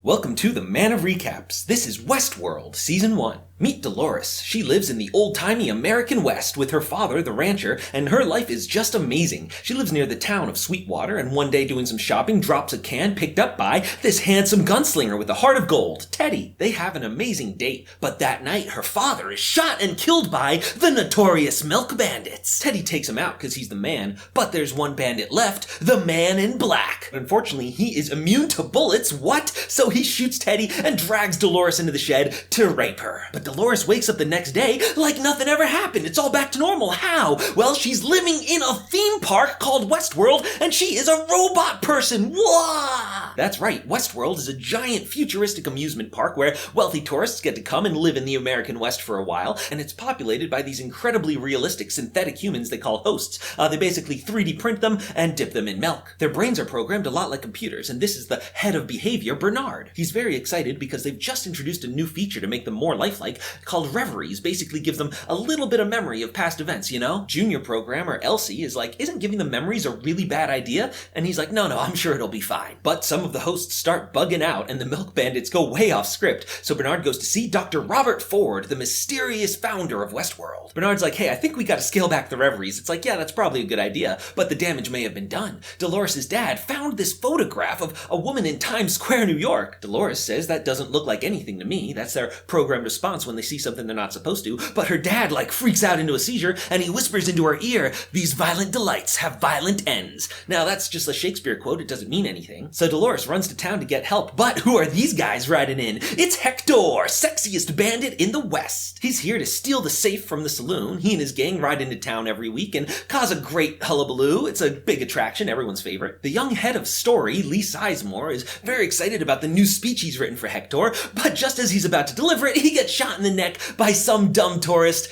Welcome to the Man of Recaps. This is Westworld, Season 1. Meet Dolores. She lives in the old-timey American West with her father, the rancher, and her life is just amazing. She lives near the town of Sweetwater, and one day doing some shopping, drops a can picked up by this handsome gunslinger with a heart of gold, Teddy. They have an amazing date, but that night her father is shot and killed by the notorious milk bandits. Teddy takes him out because he's the man, but there's one bandit left, the Man in Black. Unfortunately, he is immune to bullets. What? So he shoots Teddy and drags Dolores into the shed to rape her. But Dolores wakes up the next day like nothing ever happened. It's all back to normal. How? Well, she's living in a theme park called Westworld, and she is a robot person. Wah! That's right, Westworld is a giant futuristic amusement park where wealthy tourists get to come and live in the American West for a while, and it's populated by these incredibly realistic synthetic humans they call hosts. They basically 3D print them and dip them in milk. Their brains are programmed a lot like computers, and this is the head of behavior, Bernard. He's very excited because they've just introduced a new feature to make them more lifelike called reveries. Basically gives them a little bit of memory of past events, you know? Junior programmer Elsie is like, isn't giving them memories a really bad idea? And he's like, no, I'm sure it'll be fine. But some of the hosts start bugging out and the milk bandits go way off script, so Bernard goes to see Dr. Robert Ford, the mysterious founder of Westworld. Bernard's like, hey, I think we gotta scale back the reveries. It's like, yeah, that's probably a good idea, but the damage may have been done. Dolores' dad found this photograph of a woman in Times Square, New York. Dolores says that doesn't look like anything to me. That's their programmed response when they see something they're not supposed to. But her dad freaks out into a seizure and he whispers into her ear, "These violent delights have violent ends." Now that's just a Shakespeare quote. It doesn't mean anything. So Dolores runs to town to get help. But who are these guys riding in? It's Hector, sexiest bandit in the West. He's here to steal the safe from the saloon. He and his gang ride into town every week and cause a great hullabaloo. It's a big attraction, everyone's favorite. The young head of story, Lee Sizemore, is very excited about the new speech he's written for Hector, but just as he's about to deliver it, he gets shot in the neck by some dumb tourist.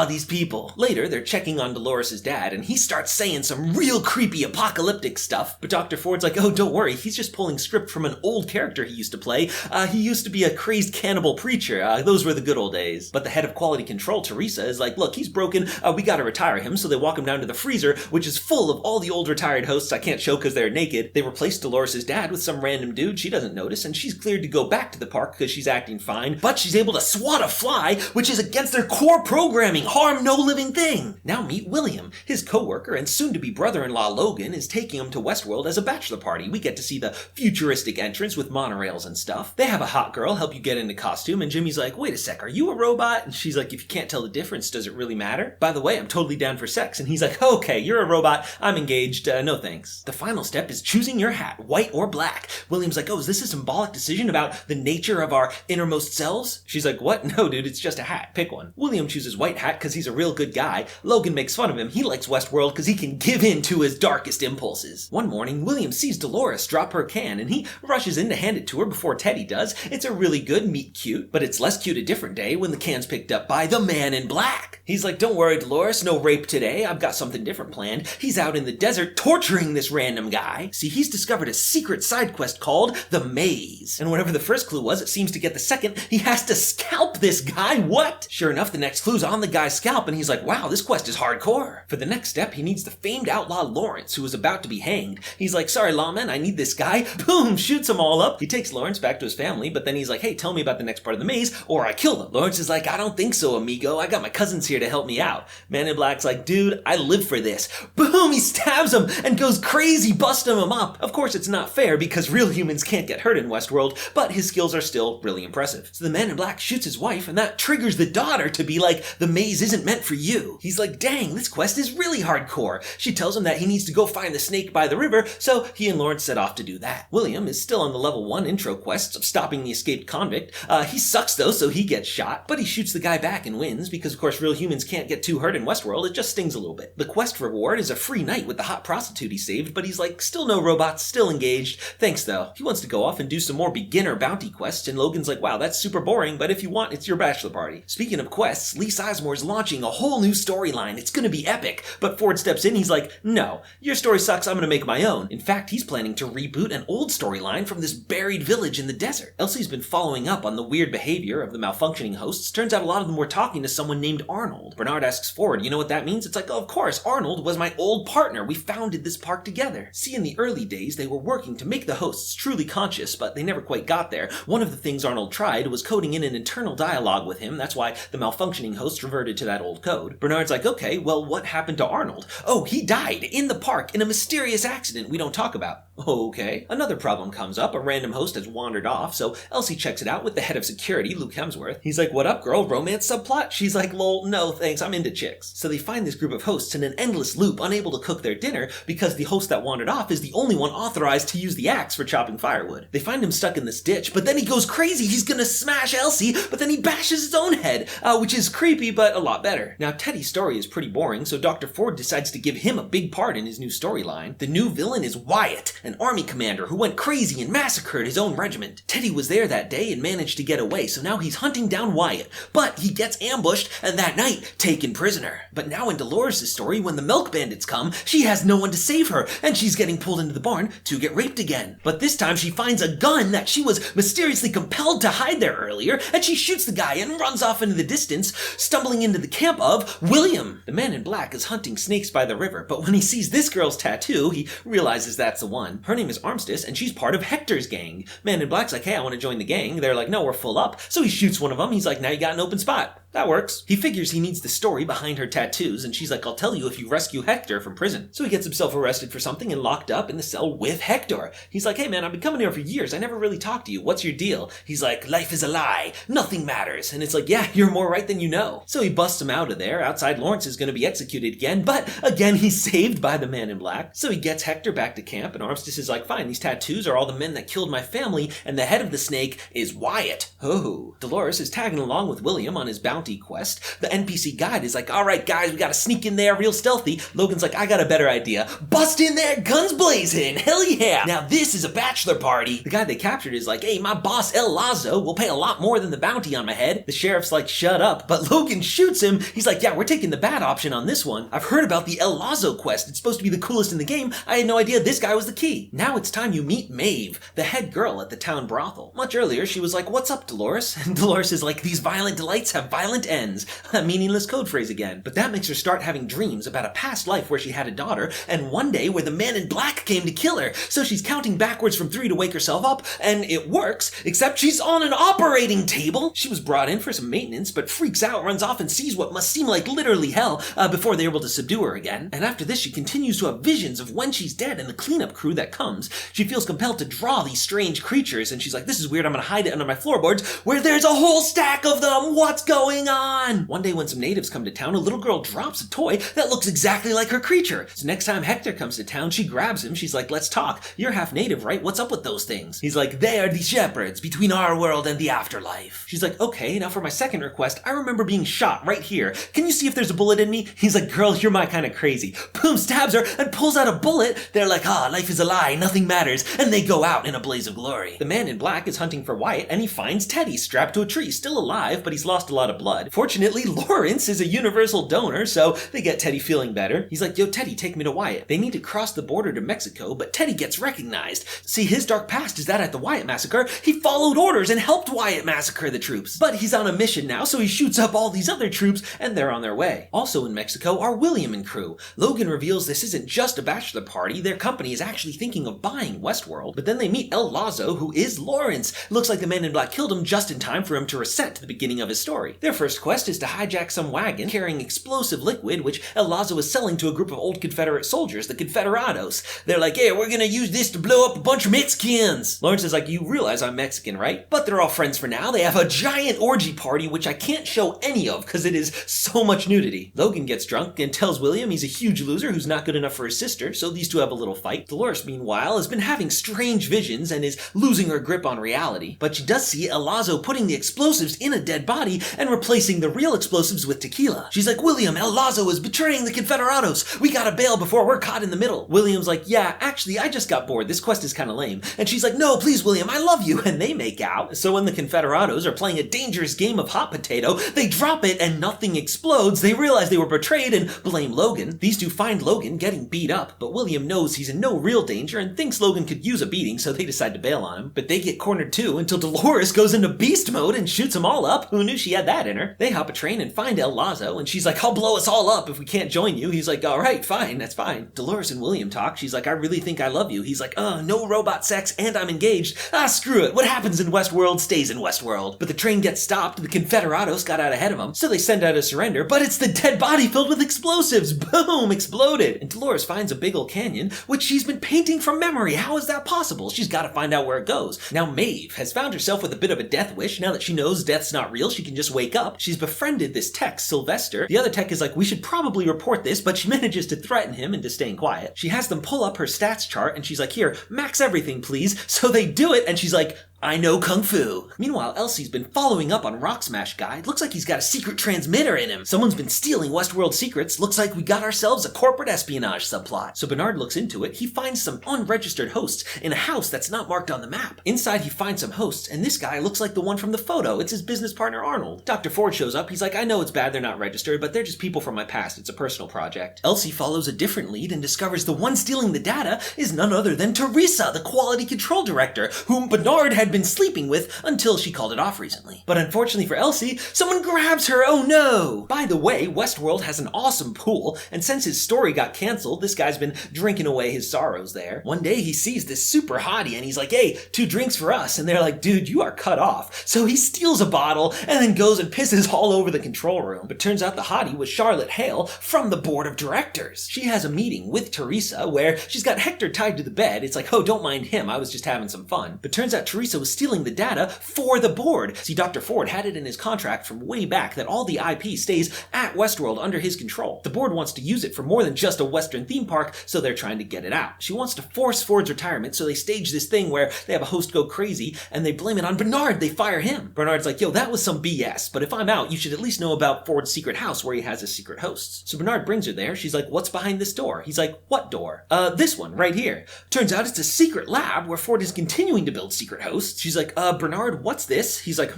These people. Later, they're checking on Dolores' dad, and he starts saying some real creepy apocalyptic stuff, but Dr. Ford's like, oh, don't worry, he's just pulling script from an old character he used to play. He used to be a crazed cannibal preacher. Those were the good old days. But the head of quality control, Teresa, is like, look, he's broken. We gotta retire him, so they walk him down to the freezer, which is full of all the old retired hosts I can't show because they're naked. They replace Dolores' dad with some random dude she doesn't notice, and she's cleared to go back to the park because she's acting fine, but she's able to swat a fly, which is against their core programming. Harm no living thing. Now meet William. His co-worker and soon-to-be brother-in-law Logan is taking him to Westworld as a bachelor party. We get to see the futuristic entrance with monorails and stuff. They have a hot girl help you get into costume, and Jimmy's like, wait a sec, are you a robot? And she's like, if you can't tell the difference, does it really matter? By the way, I'm totally down for sex. And he's like, okay, you're a robot, I'm engaged, no thanks. The final step is choosing your hat, white or black. William's like, oh, is this a symbolic decision about the nature of our innermost selves? She's like, what? No, dude, it's just a hat. Pick one. William chooses white hat because he's a real good guy. Logan makes fun of him. He likes Westworld because he can give in to his darkest impulses. One morning, William sees Dolores drop her can, and he rushes in to hand it to her before Teddy does. It's a really good meet cute, but it's less cute a different day when the can's picked up by the Man in Black. He's like, don't worry, Dolores, no rape today. I've got something different planned. He's out in the desert torturing this random guy. See, he's discovered a secret side quest called the Maze. And whatever the first clue was, it seems to get the second. He has to scalp this guy. What? Sure enough, the next clue's on the guy's scalp, and he's like, wow, this quest is hardcore. For the next step, he needs the famed outlaw Lawrence, who is about to be hanged. He's like, sorry, lawman, I need this guy. Boom, shoots them all up. He takes Lawrence back to his family, but then he's like, hey, tell me about the next part of the maze, or I kill them. Lawrence is like, I don't think so, amigo. I got my cousins here to help me out. Man in Black's like, dude, I live for this. Boom, he stabs him and goes crazy, busting him up. Of course, it's not fair because real humans can't get hurt in Westworld, but his skills are still really impressive. So the Man in Black shoots his wife, and that triggers the daughter to be like, the maze isn't meant for you. He's like, dang, this quest is really hardcore. She tells him that he needs to go find the snake by the river, so he and Lawrence set off to do that. William is still on the level 1 intro quests of stopping the escaped convict. He sucks though, so he gets shot, but he shoots the guy back and wins because of course real humans can't get too hurt in Westworld. It just stings a little bit. The quest reward is a free night with the hot prostitute he saved, but he's like, still no robots, still engaged. Thanks though. He wants to go off and do some more beginner bounty quests, and Logan's like, wow, that's super boring, but if you want, it's your bachelor party. Speaking of quests, Lee Sizemore's launching a whole new storyline. It's gonna be epic, but Ford steps in, he's like, no, your story sucks, I'm gonna make my own. In fact, he's planning to reboot an old storyline from this buried village in the desert. Elsie's been following up on the weird behavior of the malfunctioning hosts. Turns out a lot of them were talking to someone named Arnold. Bernard asks Ford, you know what that means? It's like, oh, of course, Arnold was my old partner. We founded this park together. See, in the early days, they were working to make the hosts truly conscious, but but they never quite got there. One of the things Arnold tried was coding in an internal dialogue with him. That's why the malfunctioning host reverted to that old code. Bernard's like, okay, well, what happened to Arnold? Oh, he died in the park in a mysterious accident we don't talk about. Okay. Another problem comes up. A random host has wandered off, so Elsie checks it out with the head of security, Luke Hemsworth. He's like, what up, girl? Romance subplot? She's like, lol, no thanks, I'm into chicks. So they find this group of hosts in an endless loop, unable to cook their dinner because the host that wandered off is the only one authorized to use the axe for chopping firewood. They find him stuck in this ditch, but then he goes crazy. He's gonna smash Elsie, but then he bashes his own head, which is creepy, but a lot better. Now, Teddy's story is pretty boring, so Dr. Ford decides to give him a big part in his new storyline. The new villain is Wyatt, an army commander who went crazy and massacred his own regiment. Teddy was there that day and managed to get away, so now he's hunting down Wyatt, but he gets ambushed and that night taken prisoner. But now in Dolores' story, when the milk bandits come, she has no one to save her, and she's getting pulled into the barn to get raped again. But this time she finds a gun that she was mysteriously compelled to hide there earlier, and she shoots the guy and runs off into the distance, stumbling into the camp of William. The man in black is hunting snakes by the river, but when he sees this girl's tattoo, he realizes that's the one. Her name is Armistice, and she's part of Hector's gang. Man in black's like, hey, I want to join the gang. They're like, no, we're full up. So he shoots one of them. He's like, now you got an open spot. That works. He figures he needs the story behind her tattoos, and she's like, I'll tell you if you rescue Hector from prison. So he gets himself arrested for something and locked up in the cell with Hector. He's like, hey man, I've been coming here for years. I never really talked to you. What's your deal? He's like, life is a lie. Nothing matters. And it's like, yeah, you're more right than you know. So he busts him out of there. Outside, Lawrence is going to be executed again, but again, he's saved by the man in black. So he gets Hector back to camp, and Armistice is like, fine, these tattoos are all the men that killed my family, and the head of the snake is Wyatt. Oh. Dolores is tagging along with William on his bounty quest. The NPC guide is like, all right, guys, we gotta sneak in there real stealthy. Logan's like, I got a better idea. Bust in there, guns blazing. Hell yeah. Now this is a bachelor party. The guy they captured is like, hey, my boss El Lazo will pay a lot more than the bounty on my head. The sheriff's like, shut up. But Logan shoots him. He's like, yeah, we're taking the bad option on this one. I've heard about the El Lazo quest. It's supposed to be the coolest in the game. I had no idea this guy was the key. Now it's time you meet Maeve, the head girl at the town brothel. Much earlier, she was like, what's up, Dolores? And Dolores is like, these violent delights have violent ends. A meaningless code phrase again. But that makes her start having dreams about a past life where she had a daughter, and one day where the man in black came to kill her. So she's counting backwards from 3 to wake herself up, and it works, except she's on an operating table. She was brought in for some maintenance, but freaks out, runs off, and sees what must seem like literally hell before they're able to subdue her again. And after this, she continues to have visions of when she's dead and the cleanup crew that comes. She feels compelled to draw these strange creatures, and she's like, this is weird, I'm gonna hide it under my floorboards, where there's a whole stack of them! What's going on? One day when some natives come to town, a little girl drops a toy that looks exactly like her creature. So next time Hector comes to town, she grabs him. She's like, let's talk. You're half native, right? What's up with those things? He's like, they are the shepherds between our world and the afterlife. She's like, okay, now for my second request, I remember being shot right here. Can you see if there's a bullet in me? He's like, girl, you're my kind of crazy. Boom, stabs her and pulls out a bullet. They're like, life is a lie, nothing matters. And they go out in a blaze of glory. The man in black is hunting for Wyatt, and he finds Teddy strapped to a tree, still alive, but he's lost a lot of blood. Fortunately, Lawrence is a universal donor, so they get Teddy feeling better. He's like, yo, Teddy, take me to Wyatt. They need to cross the border to Mexico, but Teddy gets recognized. See, his dark past is that at the Wyatt massacre, he followed orders and helped Wyatt massacre the troops. But he's on a mission now, so he shoots up all these other troops, and they're on their way. Also in Mexico are William and crew. Logan reveals this isn't just a bachelor party, their company is actually thinking of buying Westworld, but then they meet El Lazo, who is Lawrence. Looks like the man in black killed him just in time for him to reset to the beginning of his story. Their first quest is to hijack some wagon carrying explosive liquid, which El Lazo is selling to a group of old Confederate soldiers, the Confederados. They're like, hey, we're gonna use this to blow up a bunch of Mexicans. Lawrence is like, you realize I'm Mexican, right? But they're all friends for now. They have a giant orgy party, which I can't show any of because it is so much nudity. Logan gets drunk and tells William he's a huge loser who's not good enough for his sister, so these two have a little fight. Dolores, meanwhile, has been having strange visions and is losing her grip on reality. But she does see El Lazo putting the explosives in a dead body and replacing the real explosives with tequila. She's like, William, El Lazo is betraying the Confederados. We gotta bail before we're caught in the middle. William's like, yeah, actually, I just got bored. This quest is kind of lame. And she's like, no, please, William, I love you. And they make out. So when the Confederados are playing a dangerous game of hot potato, they drop it and nothing explodes. They realize they were betrayed and blame Logan. These two find Logan getting beat up, but William knows he's in no real danger and thinks Logan could use a beating, so they decide to bail on him. But they get cornered too until Dolores goes into beast mode and shoots them all up. Who knew she had that in dinner. They hop a train and find El Lazo, and she's like, I'll blow us all up if we can't join you. He's like, all right, fine, that's fine. Dolores and William talk. She's like, I really think I love you. He's like, no robot sex and I'm engaged. Screw it. What happens in Westworld stays in Westworld. But the train gets stopped. The Confederados got out ahead of them, so they send out a surrender, but it's the dead body filled with explosives. Boom, exploded. And Dolores finds a big old canyon, which she's been painting from memory. How is that possible? She's got to find out where it goes. Now Maeve has found herself with a bit of a death wish. Now that she knows death's not real, she can just wake up. She's befriended this tech, Sylvester. The other tech is like, we should probably report this, but she manages to threaten him into staying quiet. She has them pull up her stats chart, and she's like, here, max everything, please. So they do it, and she's like, I know Kung Fu. Meanwhile, Elsie's been following up on Rock Smash Guy. Looks like he's got a secret transmitter in him. Someone's been stealing Westworld secrets. Looks like we got ourselves a corporate espionage subplot. So Bernard looks into it. He finds some unregistered hosts in a house that's not marked on the map. Inside, he finds some hosts, and this guy looks like the one from the photo. It's his business partner, Arnold. Dr. Ford shows up. He's like, I know it's bad they're not registered, but they're just people from my past. It's a personal project. Elsie follows a different lead and discovers the one stealing the data is none other than Teresa, the quality control director, whom Bernard had been sleeping with until she called it off recently. But unfortunately for Elsie, someone grabs her. Oh no! By the way, Westworld has an awesome pool, and since his story got canceled, this guy's been drinking away his sorrows there. One day he sees this super hottie and he's like, hey, 2 drinks for us. And they're like, dude, you are cut off. So he steals a bottle and then goes and pisses all over the control room. But turns out the hottie was Charlotte Hale from the board of directors. She has a meeting with Teresa where she's got Hector tied to the bed. It's like, oh, don't mind him. I was just having some fun. But turns out Teresa was stealing the data for the board. See, Dr. Ford had it in his contract from way back that all the IP stays at Westworld under his control. The board wants to use it for more than just a Western theme park, so they're trying to get it out. She wants to force Ford's retirement, so they stage this thing where they have a host go crazy, and they blame it on Bernard. They fire him. Bernard's like, yo, that was some BS, but if I'm out, you should at least know about Ford's secret house where he has his secret hosts. So Bernard brings her there. She's like, what's behind this door? He's like, what door? This one, right here. Turns out it's a secret lab where Ford is continuing to build secret hosts. She's like, Bernard, what's this? He's like,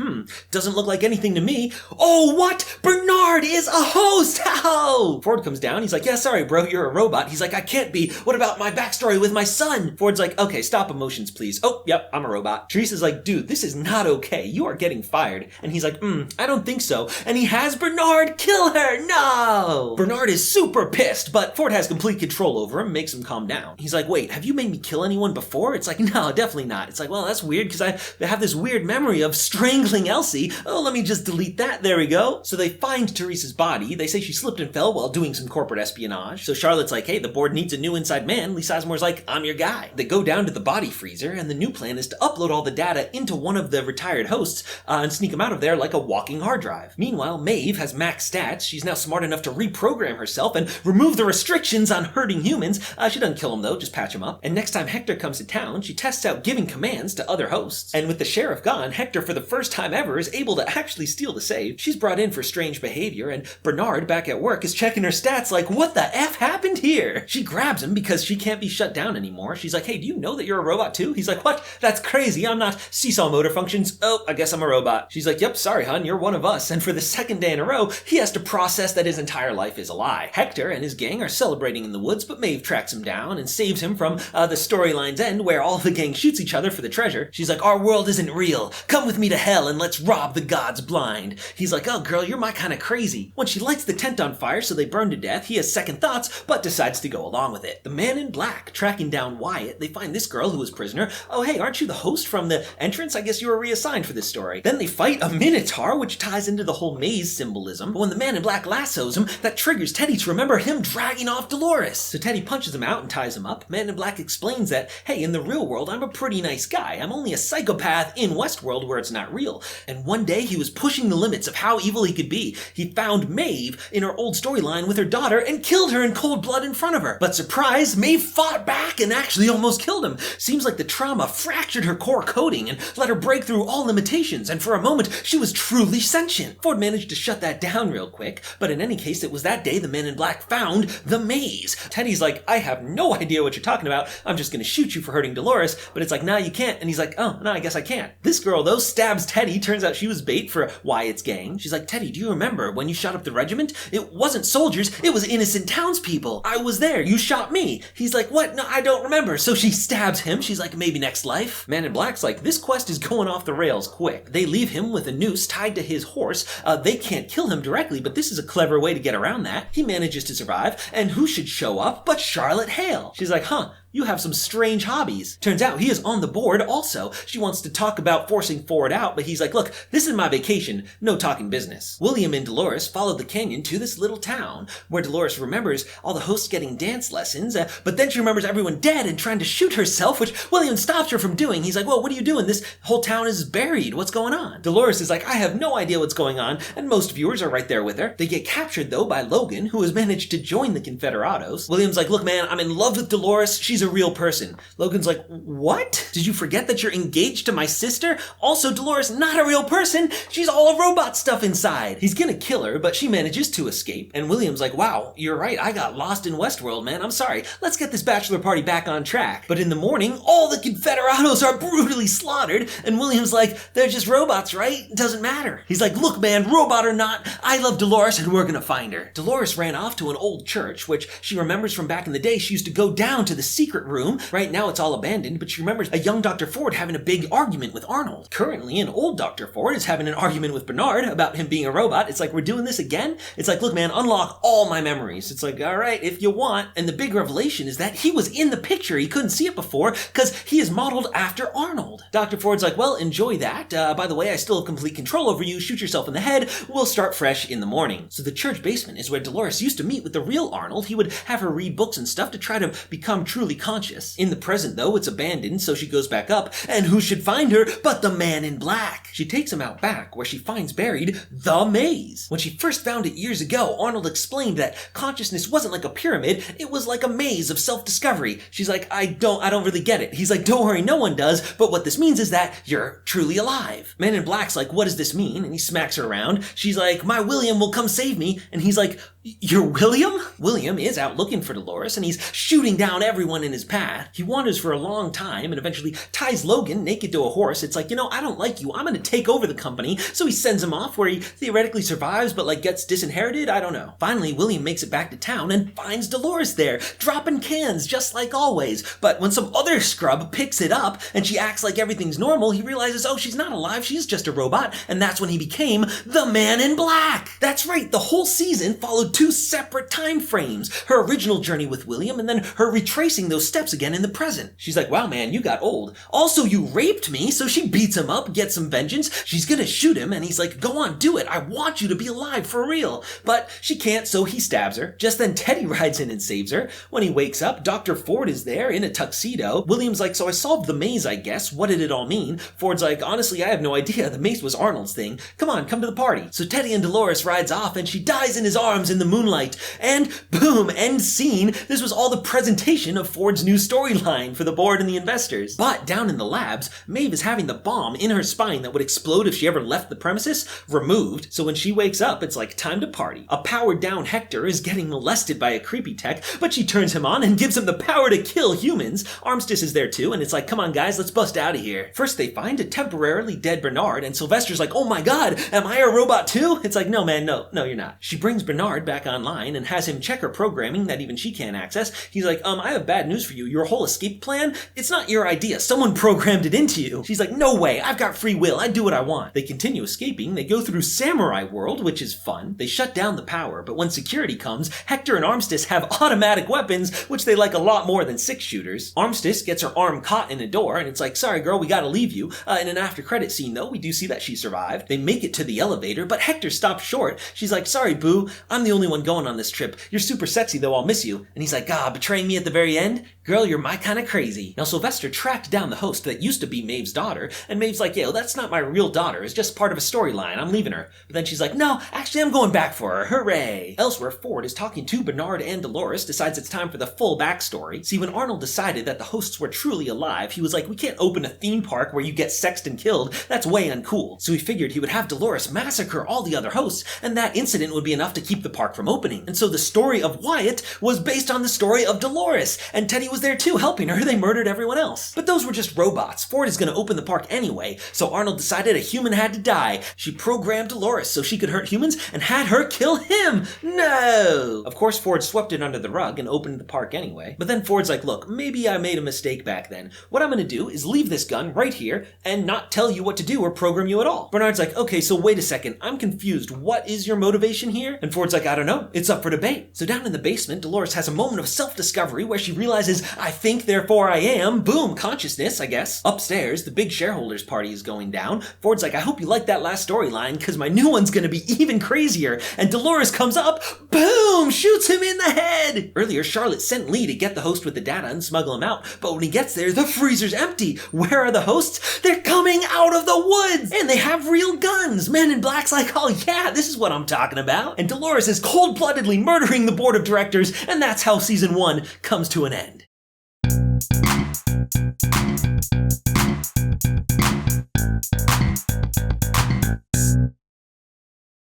doesn't look like anything to me. Oh, what? Bernard is a host! How? Ford comes down. He's like, yeah, sorry, bro, you're a robot. He's like, I can't be. What about my backstory with my son? Ford's like, okay, stop emotions, please. Oh, yep, I'm a robot. Teresa's like, dude, this is not okay. You are getting fired. And he's like, I don't think so. And he has Bernard kill her. No! Bernard is super pissed, but Ford has complete control over him, makes him calm down. He's like, wait, have you made me kill anyone before? It's like, no, definitely not. It's like, well, that's weird because I have this weird memory of strangling Elsie. Oh, let me just delete that. There we go. So they find Teresa's body. They say she slipped and fell while doing some corporate espionage. So Charlotte's like, hey, the board needs a new inside man. Lee Sizemore's like, I'm your guy. They go down to the body freezer, and the new plan is to upload all the data into one of the retired hosts and sneak them out of there like a walking hard drive. Meanwhile, Maeve has max stats. She's now smart enough to reprogram herself and remove the restrictions on hurting humans. She doesn't kill them though, just patch them up. And next time Hector comes to town, she tests out giving commands to other hosts. And with the sheriff gone, Hector, for the first time ever, is able to actually steal the save. She's brought in for strange behavior, and Bernard, back at work, is checking her stats like, what the F happened here? She grabs him because she can't be shut down anymore. She's like, hey, do you know that you're a robot too? He's like, what? That's crazy. I'm not. Seesaw motor functions. Oh, I guess I'm a robot. She's like, yep, sorry, hun, you're one of us. And for the second day in a row, he has to process that his entire life is a lie. Hector and his gang are celebrating in the woods, but Maeve tracks him down and saves him from the storyline's end where all the gang shoots each other for the treasure. She's like, our world isn't real. Come with me to hell and let's rob the gods blind. He's like, oh girl, you're my kind of crazy. When she lights the tent on fire so they burn to death, he has second thoughts, but decides to go along with it. The man in black tracking down Wyatt, they find this girl who was prisoner. Oh hey, aren't you the host from the entrance? I guess you were reassigned for this story. Then they fight a minotaur, which ties into the whole maze symbolism. But when the man in black lassos him, that triggers Teddy to remember him dragging off Dolores. So Teddy punches him out and ties him up. Man in black explains that, hey, in the real world, I'm a pretty nice guy. I'm only a psychopath in Westworld where it's not real. And one day he was pushing the limits of how evil he could be. He found Maeve in her old storyline with her daughter and killed her in cold blood in front of her. But surprise, Maeve fought back and actually almost killed him. Seems like the trauma fractured her core coding and let her break through all limitations, and for a moment, she was truly sentient. Ford managed to shut that down real quick, but in any case, it was that day the Man in Black found the maze. Teddy's like, I have no idea what you're talking about. I'm just gonna shoot you for hurting Dolores, but it's like, nah, you can't. And he's like, oh, no, I guess I can't. This girl, though, stabs Teddy. Turns out she was bait for Wyatt's gang. She's like, Teddy, do you remember when you shot up the regiment? It wasn't soldiers, it was innocent townspeople. I was there, you shot me. He's like, what? No, I don't remember. So she stabs him. She's like, maybe next life. Man in Black's like, this quest is going off the rails quick. They leave him with a noose tied to his horse. They can't kill him directly, but this is a clever way to get around that. He manages to survive, and who should show up but Charlotte Hale? She's like, huh, you have some strange hobbies. Turns out he is on the board also. She wants to talk about forcing Ford out, but he's like, look, this is my vacation, no talking business. William and Dolores followed the canyon to this little town, where Dolores remembers all the hosts getting dance lessons, but then she remembers everyone dead and trying to shoot herself, which William stops her from doing. He's like, well, what are you doing? This whole town is buried. What's going on? Dolores is like, I have no idea what's going on, and most viewers are right there with her. They get captured, though, by Logan, who has managed to join the Confederados. William's like, look, man, I'm in love with Dolores. She's a real person. Logan's like, what? Did you forget that you're engaged to my sister? Also, Dolores, not a real person. She's all a robot stuff inside. He's gonna kill her, but she manages to escape. And William's like, wow, you're right. I got lost in Westworld, man. I'm sorry. Let's get this bachelor party back on track. But in the morning, all the Confederados are brutally slaughtered. And William's like, they're just robots, right? It doesn't matter. He's like, look, man, robot or not, I love Dolores and we're gonna find her. Dolores ran off to an old church, which she remembers from back in the day. She used to go down to the secret room. Right now it's all abandoned, but she remembers a young Dr. Ford having a big argument with Arnold. Currently, an old Dr. Ford is having an argument with Bernard about him being a robot. It's like, we're doing this again? It's like, look, man, unlock all my memories. It's like, all right, if you want. And the big revelation is that he was in the picture. He couldn't see it before because he is modeled after Arnold. Dr. Ford's like, well, enjoy that. By the way, I still have complete control over you. Shoot yourself in the head. We'll start fresh in the morning. So the church basement is where Dolores used to meet with the real Arnold. He would have her read books and stuff to try to become truly conscious. In the present, though, it's abandoned, so she goes back up, and who should find her but the man in black? She takes him out back, where she finds buried the maze. When she first found it years ago, Arnold explained that consciousness wasn't like a pyramid, it was like a maze of self-discovery. She's like, I don't really get it. He's like, don't worry, no one does, but what this means is that you're truly alive. Man in Black's like, what does this mean? And he smacks her around. She's like, my William will come save me, and he's like, you're William? William is out looking for Dolores, and he's shooting down everyone in his path. He wanders for a long time and eventually ties Logan naked to a horse. It's like, I don't like you. I'm going to take over the company. So he sends him off where he theoretically survives but gets disinherited. I don't know. Finally, William makes it back to town and finds Dolores there, dropping cans just like always. But when some other scrub picks it up and she acts like everything's normal, he realizes, oh, she's not alive. She's just a robot. And that's when he became the Man in Black. That's right. The whole season followed two separate time frames. Her original journey with William and then her retracing those steps again in the present. She's like, wow, man, you got old. Also, you raped me. So she beats him up, gets some vengeance. She's gonna shoot him and he's like, go on, do it. I want you to be alive for real. But she can't, so he stabs her. Just then Teddy rides in and saves her. When he wakes up, Dr. Ford is there in a tuxedo. William's like, so I solved the maze, I guess. What did it all mean? Ford's like, honestly, I have no idea. The maze was Arnold's thing. Come on, come to the party. So Teddy and Dolores rides off and she dies in his arms in the moonlight. And boom, end scene. This was all the presentation of Ford's new storyline for the board and the investors. But down in the labs, Maeve is having the bomb in her spine that would explode if she ever left the premises removed. So when she wakes up, it's like time to party. A powered down Hector is getting molested by a creepy tech, but she turns him on and gives him the power to kill humans. Armistice is there too, and it's like, come on guys, let's bust out of here. First they find a temporarily dead Bernard, and Sylvester's like, oh my god, am I a robot too? It's like, no man, no, you're not. She brings Bernard back online and has him check her programming that even she can't access. He's like, I have bad news for you. Your whole escape plan, it's not your idea. Someone programmed it into you. She's like, no way, I've got free will. I do what I want. They continue escaping. They go through Samurai World, which is fun. They shut down the power, but when security comes, Hector and Armistice have automatic weapons, which they like a lot more than 6-shooters. Armistice gets her arm caught in a door, and it's like, sorry girl, we gotta leave you. In an after-credit scene though, we do see that she survived. They make it to the elevator, but Hector stops short. She's like, sorry boo, I'm the only one going on this trip. You're super sexy though, I'll miss you. And he's like, betraying me at the very end? Girl, you're my kind of crazy. Now Sylvester tracked down the host that used to be Maeve's daughter, and Maeve's like, yo, that's not my real daughter. It's just part of a storyline. I'm leaving her. But then she's like, no, actually I'm going back for her. Hooray. Elsewhere, Ford is talking to Bernard and Dolores, decides it's time for the full backstory. See, when Arnold decided that the hosts were truly alive, he was like, we can't open a theme park where you get sexed and killed. That's way uncool. So he figured he would have Dolores massacre all the other hosts, and that incident would be enough to keep the party park from opening. And so the story of Wyatt was based on the story of Dolores, and Teddy was there too, helping her. They murdered everyone else. But those were just robots. Ford is going to open the park anyway, so Arnold decided a human had to die. She programmed Dolores so she could hurt humans and had her kill him. No! Of course, Ford swept it under the rug and opened the park anyway. But then Ford's like, look, maybe I made a mistake back then. What I'm going to do is leave this gun right here and not tell you what to do or program you at all. Bernard's like, okay, so wait a second. I'm confused. What is your motivation here? And Ford's like, I don't know. It's up for debate. So down in the basement, Dolores has a moment of self-discovery where she realizes, I think, therefore I am. Boom, consciousness, I guess. Upstairs, the big shareholders party is going down. Ford's like, I hope you like that last storyline because my new one's going to be even crazier. And Dolores comes up, boom, shoots him in the head. Earlier, Charlotte sent Lee to get the host with the data and smuggle him out. But when he gets there, the freezer's empty. Where are the hosts? They're coming out of the woods and they have real guns. Men in Black's like, oh yeah, this is what I'm talking about. And Dolores is cold-bloodedly murdering the board of directors, and that's how season 1 comes to an end.